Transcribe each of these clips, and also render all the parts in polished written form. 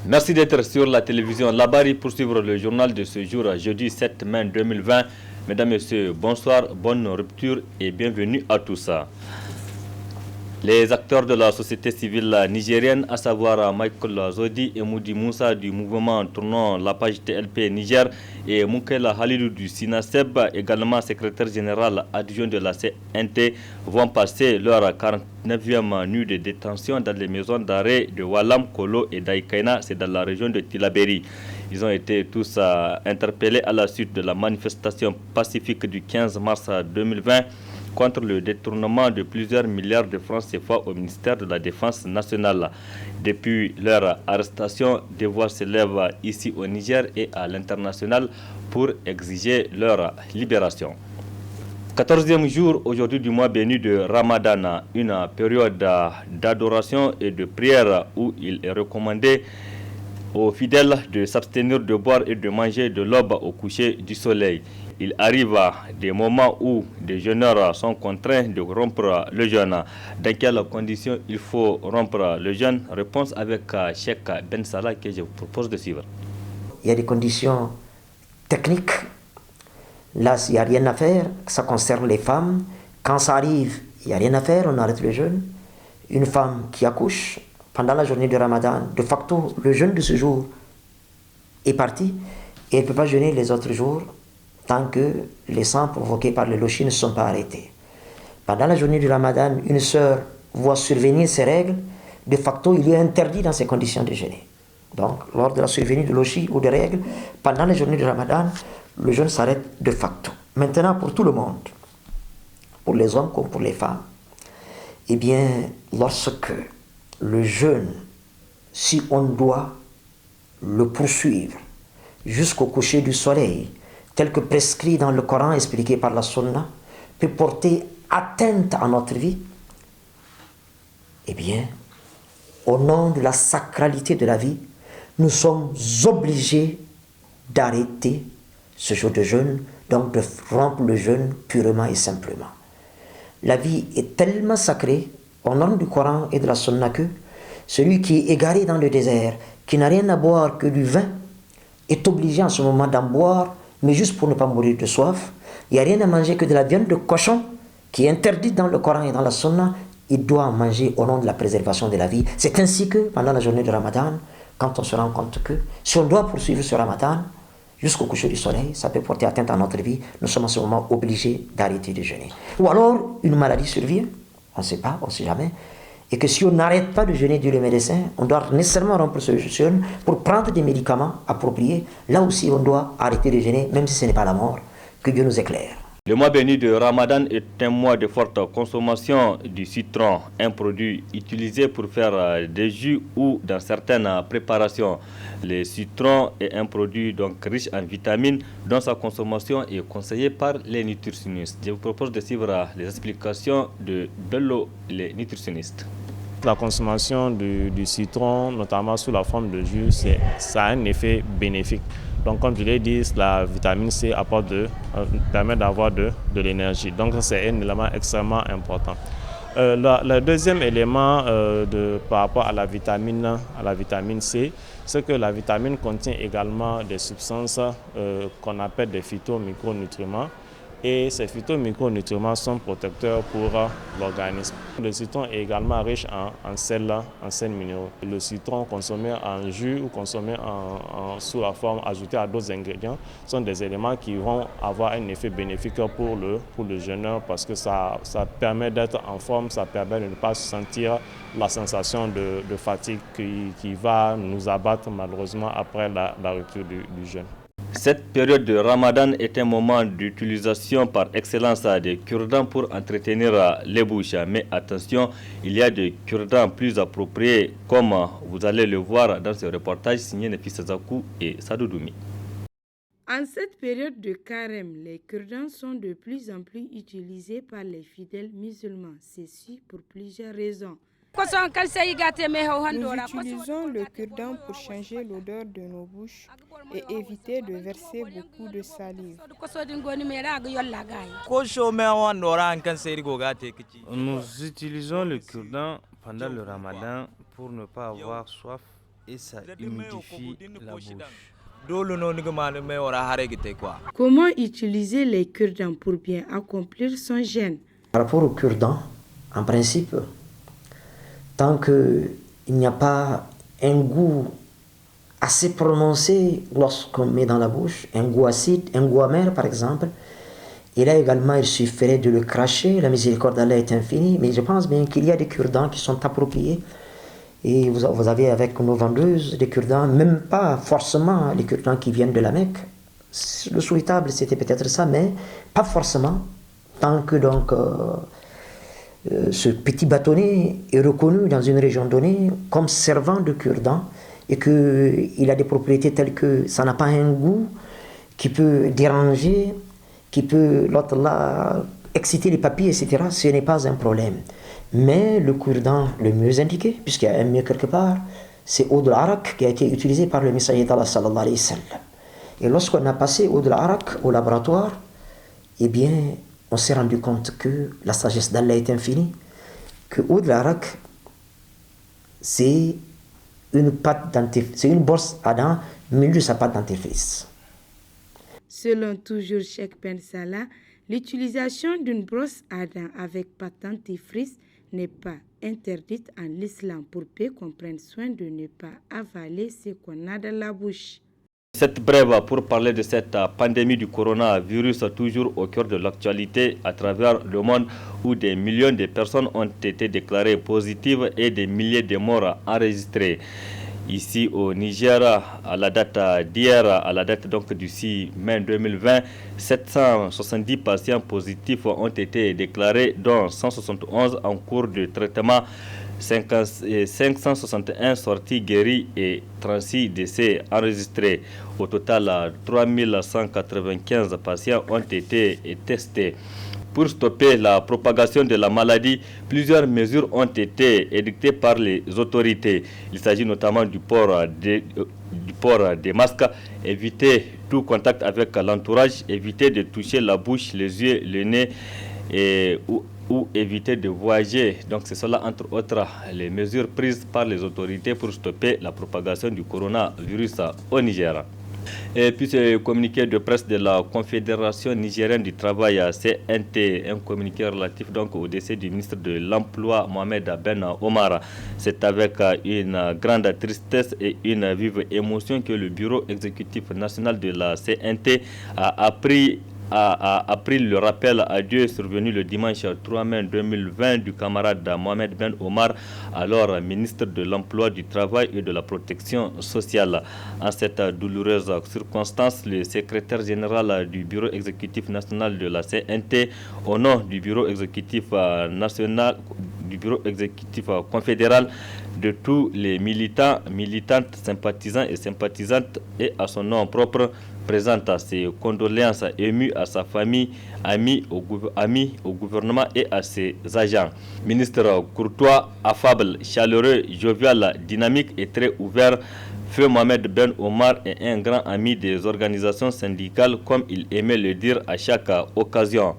Merci d'être sur la télévision Labari pour suivre le journal de ce jour, jeudi 7 mai 2020. Mesdames, Messieurs, bonsoir, bonne rupture et bienvenue à tous. Les acteurs de la société civile nigérienne, à savoir Michael Zodi et Moudi Moussa du mouvement Tournons la page TLP Niger et Moukela Halidou du SINASEB, également secrétaire général adjoint de la CNT, vont passer leur 49e nuit de détention dans les maisons d'arrêt de Walam, Kolo et Daïkaina, c'est dans la région de Tilaberi. Ils ont été tous interpellés à la suite de la manifestation pacifique du 15 mars 2020 contre le détournement de plusieurs milliards de francs CFA au ministère de la Défense nationale. Depuis leur arrestation, des voix s'élèvent ici au Niger et à l'international pour exiger leur libération. 14e jour aujourd'hui du mois béni de Ramadan, une période d'adoration et de prière où il est recommandé aux fidèles de s'abstenir de boire et de manger de l'aube au coucher du soleil. Il arrive des moments où des jeûneurs sont contraints de rompre le jeûne. Dans quelles conditions il faut rompre le jeûne? Réponse avec Cheikh Ben Salah que je vous propose de suivre. Il y a des conditions techniques. Là, il n'y a rien à faire. Ça concerne les femmes. Quand ça arrive, il n'y a rien à faire. On arrête le jeûne. Une femme qui accouche pendant la journée de Ramadan, de facto, le jeûne de ce jour est parti et elle ne peut pas jeûner les autres jours tant que les sangs provoqués par le lochi ne sont pas arrêtés. Pendant la journée du Ramadan, une sœur voit survenir ses règles, de facto, il est interdit dans ces conditions de jeûner. Donc, lors de la survenue de lochi ou de règles, pendant la journée du Ramadan, le jeûne s'arrête de facto. Maintenant, pour tout le monde, pour les hommes comme pour les femmes, eh bien, lorsque le jeûne, si on doit le poursuivre jusqu'au coucher du soleil, tel que prescrit dans le Coran, expliqué par la Sunna, peut porter atteinte à notre vie, eh bien, au nom de la sacralité de la vie, nous sommes obligés d'arrêter ce jour de jeûne, donc de rompre le jeûne purement et simplement. La vie est tellement sacrée, au nom du Coran et de la Sunna, que celui qui est égaré dans le désert, qui n'a rien à boire que du vin, est obligé en ce moment d'en boire, mais juste pour ne pas mourir de soif. Il n'y a rien à manger que de la viande de cochon, qui est interdite dans le Coran et dans la Sunna. Il doit en manger au nom de la préservation de la vie. C'est ainsi que, pendant la journée de Ramadan, quand on se rend compte que, si on doit poursuivre ce Ramadan, jusqu'au coucher du soleil, ça peut porter atteinte à notre vie, nous sommes en ce moment obligés d'arrêter de jeûner. Ou alors, une maladie survient, on ne sait pas, on ne sait jamais, et que si on n'arrête pas de jeûner, dit le médecin, on doit nécessairement rompre ce jeûne pour prendre des médicaments appropriés. Là aussi, on doit arrêter de jeûner, même si ce n'est pas la mort. Que Dieu nous éclaire. Le mois béni de Ramadan est un mois de forte consommation du citron, un produit utilisé pour faire des jus ou dans certaines préparations. Le citron est un produit donc riche en vitamines dont sa consommation est conseillée par les nutritionnistes. Je vous propose de suivre les explications de Bello, les nutritionnistes. La consommation du citron, notamment sous la forme de jus, ça a un effet bénéfique. Donc, comme je l'ai dit, la vitamine C permet d'avoir de l'énergie. Donc, c'est un élément extrêmement important. Le deuxième élément par rapport à la vitamine C, c'est que la vitamine contient également des substances qu'on appelle des phytomicronutriments. Et ces phytomicronutriments sont protecteurs pour l'organisme. Le citron est également riche en sels minéraux. Le citron consommé en jus ou consommé sous la forme ajoutée à d'autres ingrédients sont des éléments qui vont avoir un effet bénéfique pour le jeûneur parce que ça permet d'être en forme, ça permet de ne pas sentir la sensation de fatigue qui va nous abattre malheureusement après la rupture du jeûne. Cette période de Ramadan est un moment d'utilisation par excellence des cure-dents pour entretenir les bouches. Mais attention, il y a des cure-dents plus appropriés, comme vous allez le voir dans ce reportage signé Nefissa Zakou et Sadou Doumi. En cette période de carême, les cure-dents sont de plus en plus utilisés par les fidèles musulmans. Ceci pour plusieurs raisons. Nous utilisons le cure-dent pour changer l'odeur de nos bouches et éviter de verser beaucoup de salive. Nous utilisons le cure-dent pendant le Ramadan pour ne pas avoir soif et ça humidifie la bouche. Comment utiliser les cure-dents pour bien accomplir son jeûne? Par rapport au cure-dent, en principe, tant qu'il n'y a pas un goût assez prononcé lorsqu'on met dans la bouche, un goût acide, un goût amer par exemple, et là également il suffirait de le cracher, la miséricorde d'Allah est infinie, mais je pense bien qu'il y a des cure-dents qui sont appropriés. Et vous avez avec nos vendeuses des cure-dents, même pas forcément les cure-dents qui viennent de la Mecque. Le souhaitable c'était peut-être ça, mais pas forcément, tant que donc ce petit bâtonnet est reconnu dans une région donnée comme servant de cure-dent et qu'il a des propriétés telles que ça n'a pas un goût qui peut déranger, qui peut l'autre là exciter les papilles, etc. Ce n'est pas un problème. Mais le cure-dent le mieux indiqué, puisqu'il y a un mieux quelque part, c'est Oud al-Arak qui a été utilisé par le messager d'Allah sallallahu alayhi wa sallam. Et lorsqu'on a passé Oud al-Arak au laboratoire, eh bien, on s'est rendu compte que la sagesse d'Allah est infinie, que Oud al-Arak, c'est une brosse à dents au milieu de sa pâte dentifrice. Selon toujours Cheikh Ben Salah, l'utilisation d'une brosse à dents avec pâte dentifrice n'est pas interdite en l'islam pour peu qu'on prenne soin de ne pas avaler ce qu'on a dans la bouche. Cette brève pour parler de cette pandémie du coronavirus toujours au cœur de l'actualité à travers le monde où des millions de personnes ont été déclarées positives et des milliers de morts enregistrés. Ici au Niger, à la date d'hier, à la date donc du 6 mai 2020, 770 patients positifs ont été déclarés, dont 171 en cours de traitement, 561 sorties guéries et 36 décès enregistrés. Au total, 3195 patients ont été testés. Pour stopper la propagation de la maladie, plusieurs mesures ont été édictées par les autorités. Il s'agit notamment du port des masques, éviter tout contact avec l'entourage, éviter de toucher la bouche, les yeux, le nez ou éviter de voyager. Donc c'est cela entre autres les mesures prises par les autorités pour stopper la propagation du coronavirus au Niger. Et puis ce communiqué de presse de la Confédération nigérienne du travail CNT, un communiqué relatif donc au décès du ministre de l'Emploi Mohamed Ben Omar. C'est avec une grande tristesse et une vive émotion que le bureau exécutif national de la CNT a appris le rappel à Dieu survenu le dimanche 3 mai 2020 du camarade Mohamed Ben Omar, alors ministre de l'Emploi, du Travail et de la Protection sociale. En cette douloureuse circonstance, le secrétaire général du bureau exécutif national de la CNT, au nom du bureau exécutif national, du bureau exécutif confédéral, de tous les militants, militantes, sympathisants et sympathisantes et à son nom propre, présente ses condoléances émues à sa famille, amis au gouvernement et à ses agents. Ministre courtois, affable, chaleureux, jovial, dynamique et très ouvert, Feu Mohamed Ben Omar est un grand ami des organisations syndicales, comme il aimait le dire à chaque occasion.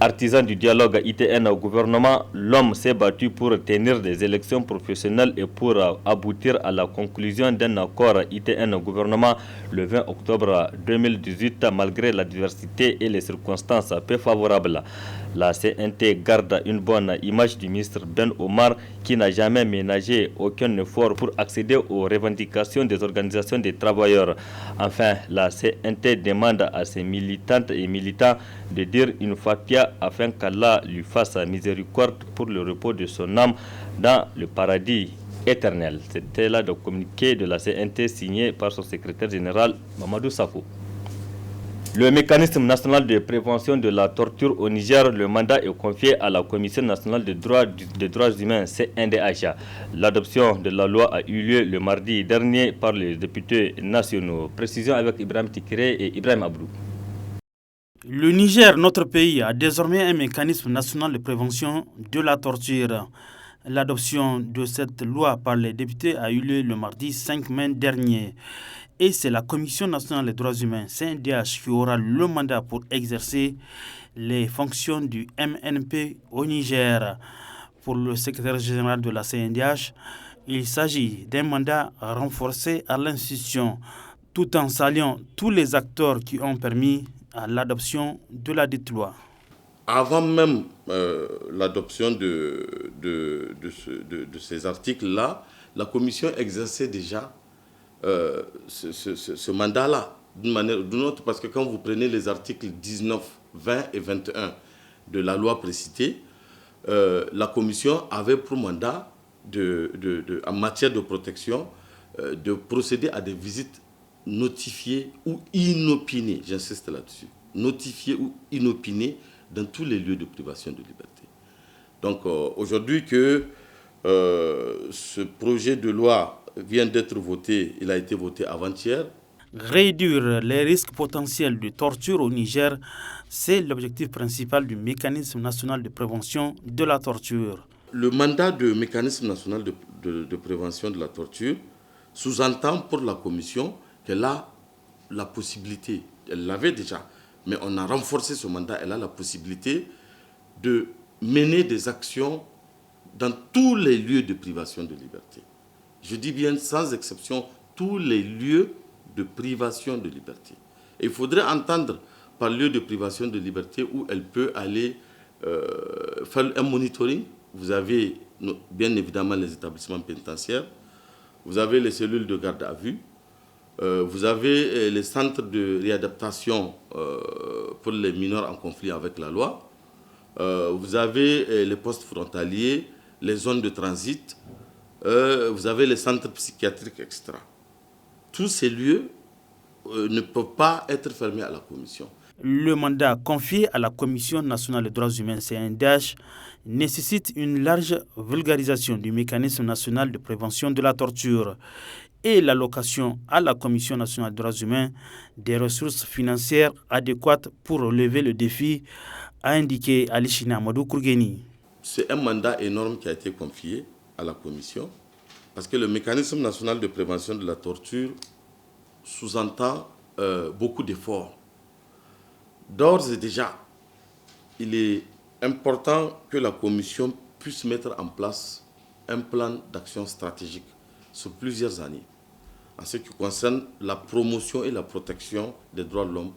Artisan du dialogue ITN au gouvernement, l'homme s'est battu pour tenir des élections professionnelles et pour aboutir à la conclusion d'un accord ITN au gouvernement le 20 octobre 2018 malgré la diversité et les circonstances peu favorables. La CNT garde une bonne image du ministre Ben Omar qui n'a jamais ménagé aucun effort pour accéder aux revendications des organisations des travailleurs. Enfin, la CNT demande à ses militantes et militants de dire une fatia afin qu'Allah lui fasse miséricorde pour le repos de son âme dans le paradis éternel. C'était là le communiqué de la CNT signé par son secrétaire général Mamadou Sako. Le mécanisme national de prévention de la torture au Niger, le mandat est confié à la Commission nationale des droits humains, CNDH. L'adoption de la loi a eu lieu le mardi dernier par les députés nationaux. Précision avec Ibrahim Tikiré et Ibrahim Abdou. Le Niger, notre pays, a désormais un mécanisme national de prévention de la torture. L'adoption de cette loi par les députés a eu lieu le mardi 5 mai dernier. Et c'est la Commission nationale des droits humains, CNDH, qui aura le mandat pour exercer les fonctions du MNP au Niger. Pour le secrétaire général de la CNDH, Il s'agit d'un mandat renforcé à l'institution, tout en saluant tous les acteurs qui ont permis à l'adoption de la dite loi. Avant même l'adoption de ces articles-là, la Commission exerçait déjà ce mandat-là, d'une manière ou d'une autre, parce que quand vous prenez les articles 19, 20 et 21 de la loi précitée, la Commission avait pour mandat, en matière de protection, de procéder à des visites notifiées ou inopinées, j'insiste là-dessus, notifiées ou inopinées dans tous les lieux de privation de liberté. Donc aujourd'hui que ce projet de loi vient d'être voté, il a été voté avant-hier. Réduire les risques potentiels de torture au Niger, c'est l'objectif principal du mécanisme national de prévention de la torture. Le mandat du mécanisme national de prévention de la torture sous-entend pour la Commission qu'elle a la possibilité, elle l'avait déjà, mais on a renforcé ce mandat, elle a la possibilité de mener des actions dans tous les lieux de privation de liberté. Je dis bien sans exception, tous les lieux de privation de liberté. Et il faudrait entendre par lieu de privation de liberté où elle peut aller faire un monitoring. Vous avez bien évidemment les établissements pénitentiaires, vous avez les cellules de garde à vue, vous avez les centres de réadaptation pour les mineurs en conflit avec la loi, vous avez les postes frontaliers, les zones de transit, vous avez les centres psychiatriques, etc. Tous ces lieux ne peuvent pas être fermés à la Commission. Le mandat confié à la Commission nationale des droits humains, CNDH, nécessite une large vulgarisation du mécanisme national de prévention de la torture et l'allocation à la Commission nationale des droits humains des ressources financières adéquates pour relever le défi, a indiqué Alishina Amadou Kourgueni. C'est un mandat énorme qui a été confié à la Commission parce que le mécanisme national de prévention de la torture sous-entend beaucoup d'efforts. D'ores et déjà, il est important que la Commission puisse mettre en place un plan d'action stratégique sur plusieurs années en ce qui concerne la promotion et la protection des droits de l'homme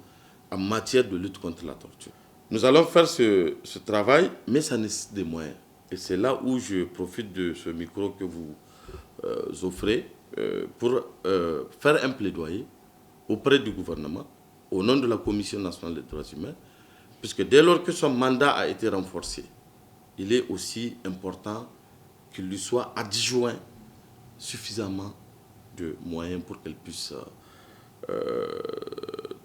en matière de lutte contre la torture. Nous allons faire ce travail, mais ça nécessite des moyens. Et c'est là où je profite de ce micro que vous offrez pour faire un plaidoyer auprès du gouvernement, au nom de la Commission nationale des droits humains, puisque dès lors que son mandat a été renforcé, il est aussi important qu'il lui soit adjoint suffisamment de moyens pour qu'elle puisse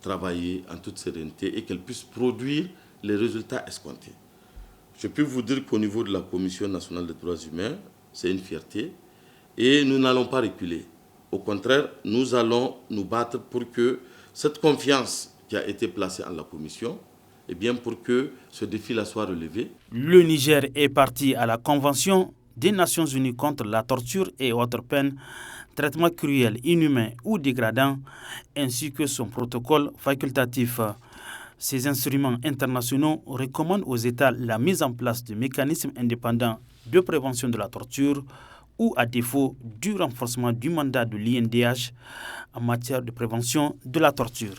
travailler en toute sérénité et qu'elle puisse produire les résultats escomptés. Je peux vous dire qu'au niveau de la Commission nationale des droits humains, c'est une fierté et nous n'allons pas reculer. Au contraire, nous allons nous battre pour que cette confiance qui a été placée en la Commission, eh bien pour que ce défi-là soit relevé. Le Niger est parti à la Convention des Nations Unies contre la torture et autres peines, traitements cruels, inhumains ou dégradants, ainsi que son protocole facultatif. Ces instruments internationaux recommandent aux États la mise en place de mécanismes indépendants de prévention de la torture ou, à défaut, du renforcement du mandat de l'INDH en matière de prévention de la torture.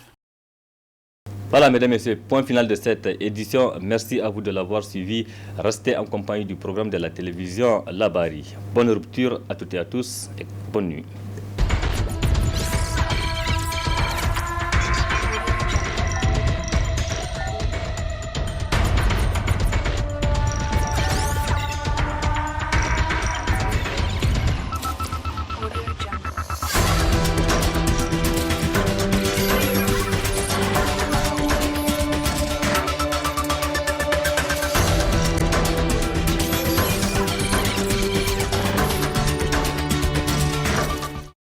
Voilà, mesdames et messieurs, point final de cette édition. Merci à vous de l'avoir suivi. Restez en compagnie du programme de la télévision Labari. Bonne rupture à toutes et à tous et bonne nuit.